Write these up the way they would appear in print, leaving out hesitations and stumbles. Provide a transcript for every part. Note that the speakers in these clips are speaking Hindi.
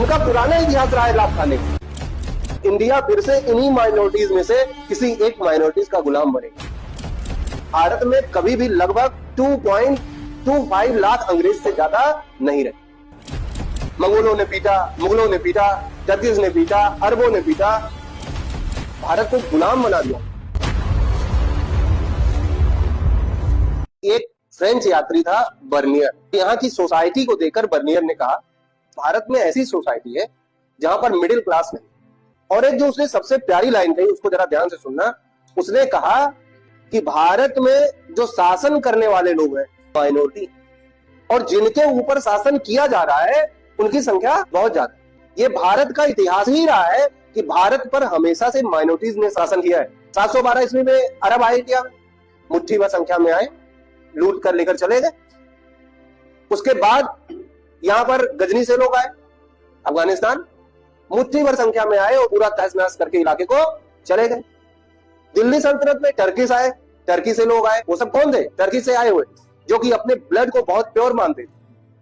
इनका पुराना इतिहास रहा है लाभ खाने का। इंडिया फिर से इन्हीं माइनॉरिटीज में से किसी एक माइनॉरिटीज का गुलाम बनेगा। भारत में कभी भी लगभग 2.25 लाख अंग्रेज से ज्यादा नहीं रहे। मंगोलों ने पीटा, मुगलों ने पीटा, टर्किश ने पीटा, अरबों ने पीटा, भारत को गुलाम बना दिया। एक फ्रेंच यात्री था बर्नियर, यहाँ की सोसाइटी को देखकर बर्नियर ने कहा भारत में ऐसी सोसाइटी है जहां पर मिडिल क्लास नहीं। और एक जो उसने सबसे प्यारी लाइन कही, उसको जरा ध्यान से सुनना। उसने कहा कि भारत में जो शासन करने वाले लोग हैं माइनॉरिटी, और जिनके ऊपर शासन किया जा रहा है उनकी संख्या बहुत ज्यादा। ये भारत का इतिहास ही रहा है कि भारत पर हमेशा से माइनॉरिटीज ने शासन किया है। 712 ईस्वी में अरब आए इंडिया में, मुट्ठी भर संख्या में आए, लूट कर लेकर चले गए। उसके बाद यहां पर गजनी से लोग आए, अफगानिस्तान, मुट्ठी भर संख्या में आए और पूरा तहस नहस करके इलाके को चले गए। दिल्ली सल्तनत में टर्किश आए, टर्की से लोग आए। वो सब कौन थे? टर्की से आए हुए, जो कि अपने ब्लड को बहुत प्योर मानते थे।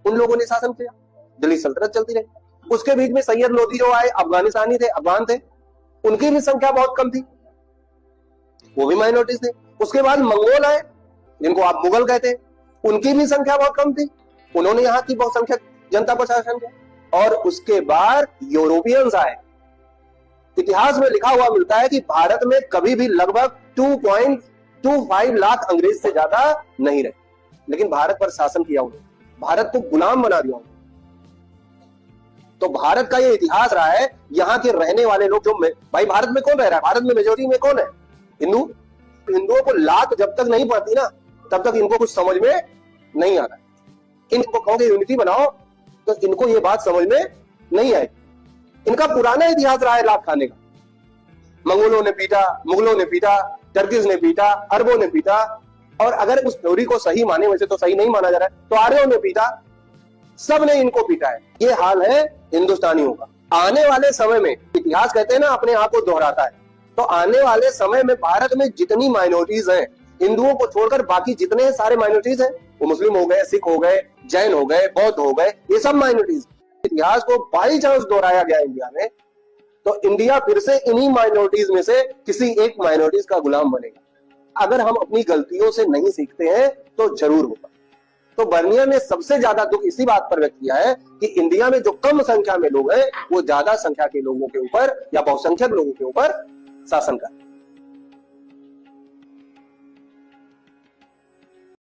उन लोगों ने शासन किया, दिल्ली सल्तनत चलती रही। उसके बीच में सैयद लोधी जो आए, अफगानिस्तानी थे, अफगान थे, उनकी भी संख्या बहुत कम थी, वो भी माइनॉरिटीज थे। उसके बाद मंगोल आए, जिनको आप मुगल कहते हैं, उनकी भी संख्या बहुत कम थी, उन्होंने यहाँ की बहुसंख्यक जनता पर शासन किया। और उसके बाद यूरोपियंस आए। इतिहास में लिखा हुआ मिलता है कि भारत में कभी भी लगभग 2.25 लाख अंग्रेज से ज्यादा नहीं रहे, लेकिन भारत पर शासन किया उन्होंने, भारत को गुलाम बना दिया उन्होंने। तो भारत का ये इतिहास रहा है। यहाँ के रहने वाले लोग जो भाई भारत में कौन रह रहा है? भारत में मेजोरिटी में कौन है? हिंदू। हिंदुओं को लात जब तक नहीं पड़ती ना, तब तक इनको कुछ समझ में नहीं आता। इनको कहोगे यूनिटी बनाओ तो इनको ये बात समझ में नहीं आए। इनका पुराना इतिहास रहा है लात खाने का। मंगोलों ने पीटा, मुगलों ने पीटा, टर्किश ने पीटा, अरबों ने पीटा, और अगर उस थ्योरी को सही माने, वैसे तो सही नहीं माना जा रहा है, तो आर्यों ने पीटा, सब ने इनको पीटा है। ये हाल है हिंदुस्तानियों का। आने वाले समय में, इतिहास कहते हैं ना अपने आप को दोहराता है, तो आने वाले समय में भारत में जितनी माइनॉरिटीज हैं, हिंदुओं को छोड़कर बाकी जितने सारे माइनॉरिटीज हैं, वो मुस्लिम हो गए, सिख हो गए, जैन हो गए, बौद्ध हो गए, ये सब माइनॉरिटीज। इतिहास को बाई चांस दोहराया गया इंडिया में, तो इंडिया फिर से इन्हीं माइनॉरिटीज में से किसी एक माइनॉरिटीज का गुलाम बनेगा। अगर हम अपनी गलतियों से नहीं सीखते हैं तो जरूर होगा। तो बर्नियर ने सबसे ज्यादा दुख इसी बात पर व्यक्त किया है कि इंडिया में जो कम संख्या में लोग हैं, वो ज्यादा संख्या के लोगों के ऊपर या बहुसंख्यक लोगों के ऊपर शासन कर रहे हैं।